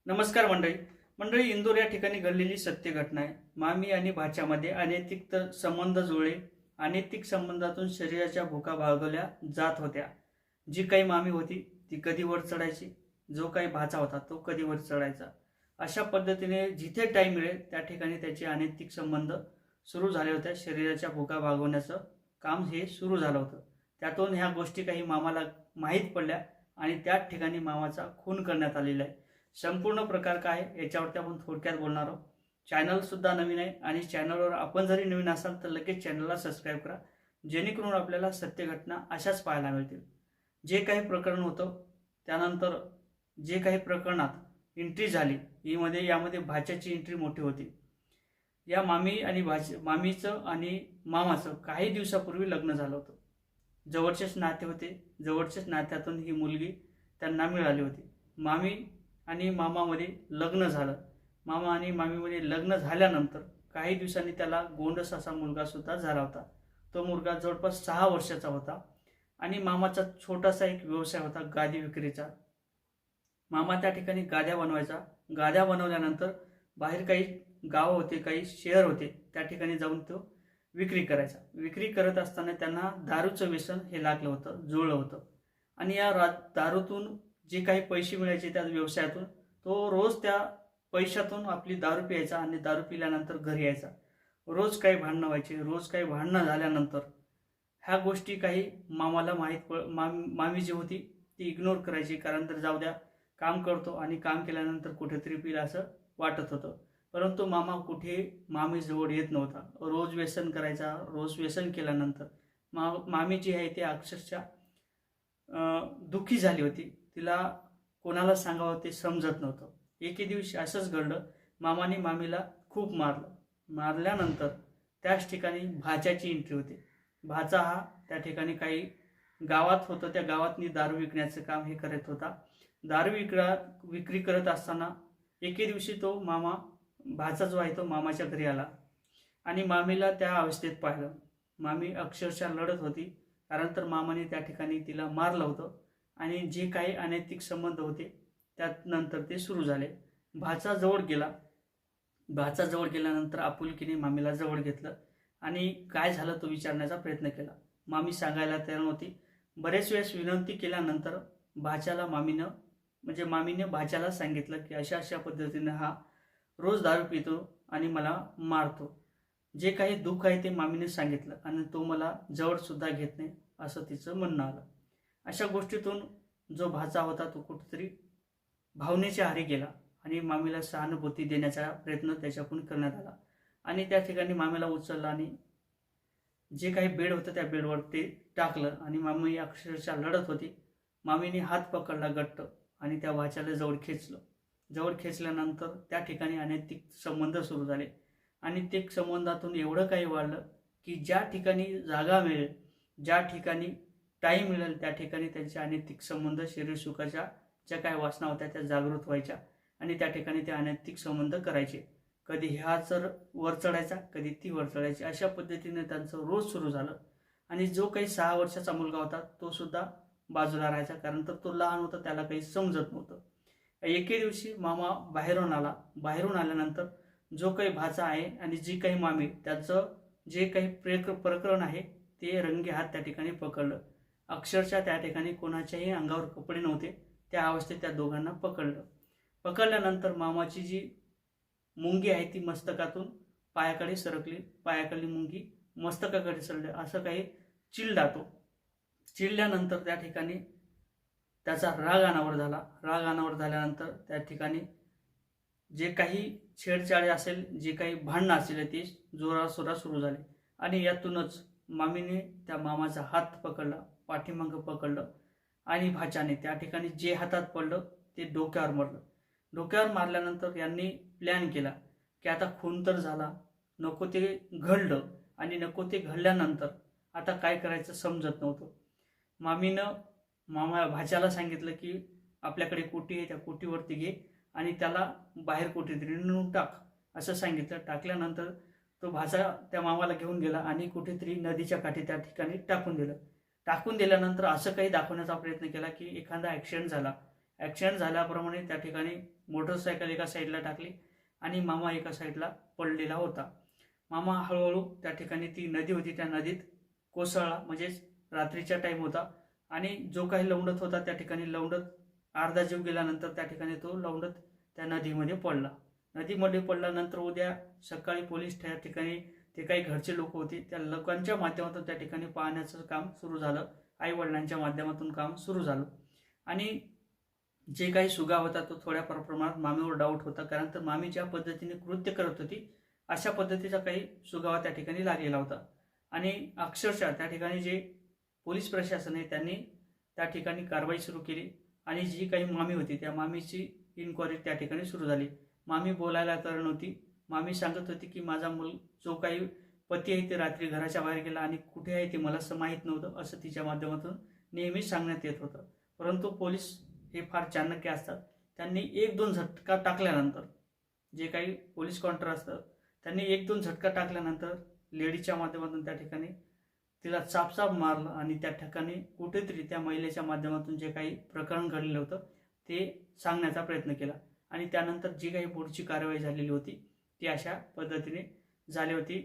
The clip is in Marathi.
नमस्कार मंडळी. मंडळी, इंदोर या ठिकाणी घडलेली सत्य घटना आहे. मामी आणि भाच्यामध्ये अनैतिक संबंध जुळले. अनैतिक संबंधातून शरीराच्या भुका भागवल्या जात होत्या. जी काही मामी होती ती कधी वर चढायची, जो काही भाचा होता तो कधी वर चढायचा. अशा पद्धतीने जिथे टाईम मिळेल त्या ठिकाणी त्याचे अनैतिक संबंध सुरू झाले होते. शरीराच्या भुका भागवण्याचं काम हे सुरू झालं होतं. त्यातून ह्या गोष्टी काही मामाला माहीत पडल्या आणि त्याच ठिकाणी मामाचा खून करण्यात आलेला आहे. संपूर्ण प्रकार काय आहे याच्यावरती आपण थोडक्यात बोलणार आहोत. चॅनल सुद्धा नवीन आहे आणि चॅनलवर आपण जरी नवीन असाल तर लगेच चॅनलला सबस्क्राईब करा, जेणेकरून आपल्याला सत्य घटना अशाच पाहायला मिळतील. जे काही प्रकरण होतं त्यानंतर जे काही प्रकरणात एंट्री झाली यामध्ये भाच्याची एंट्री मोठी होती. या मामीचं आणि मामाचं काही दिवसापूर्वी लग्न झालं होतं. जवळचेच नाते होते. जवळचेच नात्यातून ही मुलगी त्यांना मिळाली होती. मामी आणि मामामध्ये लग्न झालं. मामा आणि मामीमध्ये लग्न झाल्यानंतर काही दिवसांनी त्याला गोंडस असा मुलगा सुद्धा झाला होता. तो मुलगा जवळपास 6 वर्षाचा होता आणि मामाचा छोटासा एक व्यवसाय होता गादी विक्रीचा. मामा त्या ठिकाणी गाद्या बनवायचा. गाद्या बनवल्यानंतर बाहेर काही गाव होते, काही शहर होते, त्या ठिकाणी जाऊन तो विक्री करायचा. विक्री करत असताना त्यांना दारूचं व्यसन हे लागलं होतं, जुळलं होतं. आणि या दारूतून जे काही पैसे मिळायचे त्या व्यवसायातून तो रोज त्या पैशातून आपली दारू प्यायचा आणि दारू पिल्यानंतर घरी यायचा. रोज काही भांडणं व्हायचे. रोज काही भांडणं झाल्यानंतर ह्या गोष्टी काही मामाला मामी जी होती ती इग्नोर करायची. कारण तर जाऊ द्या, काम करतो आणि काम केल्यानंतर कुठेतरी पिला असं वाटत होतं. परंतु मामा कुठे मामीजवळ येत नव्हता. रोज व्यसन करायचा. रोज व्यसन केल्यानंतर मामी जी आहे ती अक्षरशः दुःखी झाली होती. तिला कोणाला सांगावं ते समजत नव्हतं. एके दिवशी असंच घडलं, मामाने मामीला खूप मारलं. मारल्यानंतर त्याच ठिकाणी भाच्याची एंट्री होती. भाचा हा त्या ठिकाणी काही गावात होतं, त्या गावातनी दारू विकण्याचं काम हे करत होता. दारू विक्री करत असताना एके दिवशी तो भाचा जो आहे तो मामाच्या घरी आला आणि मामीला त्या अवस्थेत पाहिलं. मामी अक्षरशः लढत होती, कारण तर मामाने त्या ठिकाणी तिला मारलं होतं आणि जे काही अनैतिक संबंध होते त्यानंतर ते सुरू झाले. भाचा जवळ गेल्यानंतर आपुलकीने मामीला जवळ घेतलं आणि काय झालं तो विचारण्याचा प्रयत्न केला. मामी सांगायला तयार नव्हती. बरेच वेळेस विनंती केल्यानंतर मामीने भाच्याला सांगितलं की अशा अशा पद्धतीने हा रोज दारू पितो आणि मला मारतो. जे काही दुःख आहे ते मामीने सांगितलं आणि तो मला जवळ सुद्धा घेत नाही असं तिचं म्हणणं आलं. अशा गोष्टीतून जो भाचा होता तो कुठेतरी भावनेच्या आहारी गेला आणि मामीला सहानुभूती देण्याचा प्रयत्न त्याच्याकडून करण्यात आला आणि त्या ठिकाणी मामीला उचलला आणि जे काही बेड होतं त्या बेडवर ते टाकलं आणि मामी अक्षरशः लढत होती. मामीने हात पकडला घट्ट आणि त्या भाच्याला जवळ खेचलं. जवळ खेचल्यानंतर त्या ठिकाणी अनैतिक संबंध सुरू झाले आणि ते संबंधातून एवढं काही वाढलं की ज्या ठिकाणी जागा मिळेल, ज्या ठिकाणी टाईम मिळेल त्या ठिकाणी त्यांचे अनैतिक संबंध, शरीर सुखाच्या ज्या काही वासना होत्या त्या जागृत व्हायच्या आणि त्या ठिकाणी ते अनैतिक संबंध करायचे. कधी ह्या वर चढायचा, कधी ती वर चढायची. अशा पद्धतीने त्यांचं रोज सुरू झालं आणि जो काही 6 वर्षाचा मुलगा होता तो सुद्धा बाजूला राहायचा, कारण तर तो लहान होता, त्याला काही समजत नव्हतं. एके दिवशी मामा बाहेरून आला. बाहेरून आल्यानंतर जो काही भाचा आहे आणि जी काही मामी, त्याचं जे काही प्रकरण आहे ते रंगे हात त्या ठिकाणी पकडलं. अक्षरशः त्या ठिकाणी कोणाच्याही अंगावर कपडे नव्हते. त्या अवस्थेत त्या दोघांना पकडलं. पकडल्यानंतर मामाची जी मुंगी आहे ती मस्तकातून पायाकडे सरकली. पायाकडली मुंगी मस्तकाकडे सरकली. असं काही चिडला तो. चिडल्यानंतर त्या ठिकाणी त्याचा राग अनावर झाला. राग अनावर झाल्यानंतर त्या ठिकाणी जे काही छेडछाड असेल, जे काही भांडणं असेल ते जोरासोरा सुरू झाले आणि यातूनच मामीने त्या मामाचा हात पकडला, पाठीमागं पकडलं आणि भाच्याने त्या ठिकाणी जे हातात पडलं ते डोक्यावर मारलं. डोक्यावर मारल्यानंतर यांनी प्लॅन केला की आता खून तर झाला, नको ते घडलं आणि नको ते घडल्यानंतर आता काय करायचं समजत नव्हतं. भाच्याला सांगितलं की आपल्याकडे कोटी आहे, त्या कोटीवरती घे आणि त्याला बाहेर कुठेतरी नेऊन टाक असं सांगितलं. टाकल्यानंतर तो भाचा त्या मामाला घेऊन गेला आणि कुठेतरी नदीच्या काठी त्या ठिकाणी टाकून दिलं. टाकून दिल्यानंतर असं काही दाखवण्याचा प्रयत्न केला की एखादा ॲक्सिडेंट झाला. ॲक्सिडेंट झाल्याप्रमाणे त्या ठिकाणी मोटरसायकल एका साईडला टाकली आणि मामा एका साईडला पडलेला होता. मामा हळूहळू त्या ठिकाणी ती नदी होती त्या नदीत कोसळला, म्हणजेच रात्रीचा टाईम होता आणि जो काही लवंडत होता त्या ठिकाणी लवंडत अर्धा जीव गेल्यानंतर त्या ठिकाणी तो लवंडत त्या नदीमध्ये पडला. नदीमध्ये पडल्यानंतर उद्या सकाळी पोलीस त्या ठिकाणी ते काही घरचे लोक होते त्या लोकांच्या माध्यमातून त्या ठिकाणी पाहण्याचं काम सुरू झालं. आई वडिलांच्या माध्यमातून काम सुरू झालं आणि जे काही सुगा होता तो थोड्या प्रमाणात मामीवर डाऊट होता, कारण तर मामी ज्या पद्धतीने कृत्य करत होती अशा पद्धतीचा काही सुगावा त्या ठिकाणी लागलेला होता. आणि अक्षरशः त्या ठिकाणी जे पोलीस प्रशासन आहे त्यांनी त्या ठिकाणी कारवाई सुरू केली आणि जी काही मामी होती त्या मामीची इन्क्वायरी त्या ठिकाणी सुरू झाली. मामी बोलायला तयार नव्हती. मामी सांगत होती की माझा जो काही पती आहे ते रात्री घराच्या बाहेर गेला आणि कुठे आहे ते मला असं माहीत नव्हतं, असं तिच्या माध्यमातून नेहमीच सांगण्यात येत होतं. परंतु पोलीस हे फार चाणक्य असतात. त्यांनी 1-2 झटका टाकल्यानंतर, जे काही पोलीस काउंटर असतं त्यांनी 1-2 झटका टाकल्यानंतर लेडीच्या माध्यमातून त्या ठिकाणी तिला चापचाप मारलं आणि त्या ठिकाणी कुठेतरी त्या महिलेच्या माध्यमातून जे काही प्रकरण घडलेलं होतं ते सांगण्याचा प्रयत्न केला आणि त्यानंतर जी काही पुढची कारवाई झालेली होती ती अशा पद्धतीने झाली होती.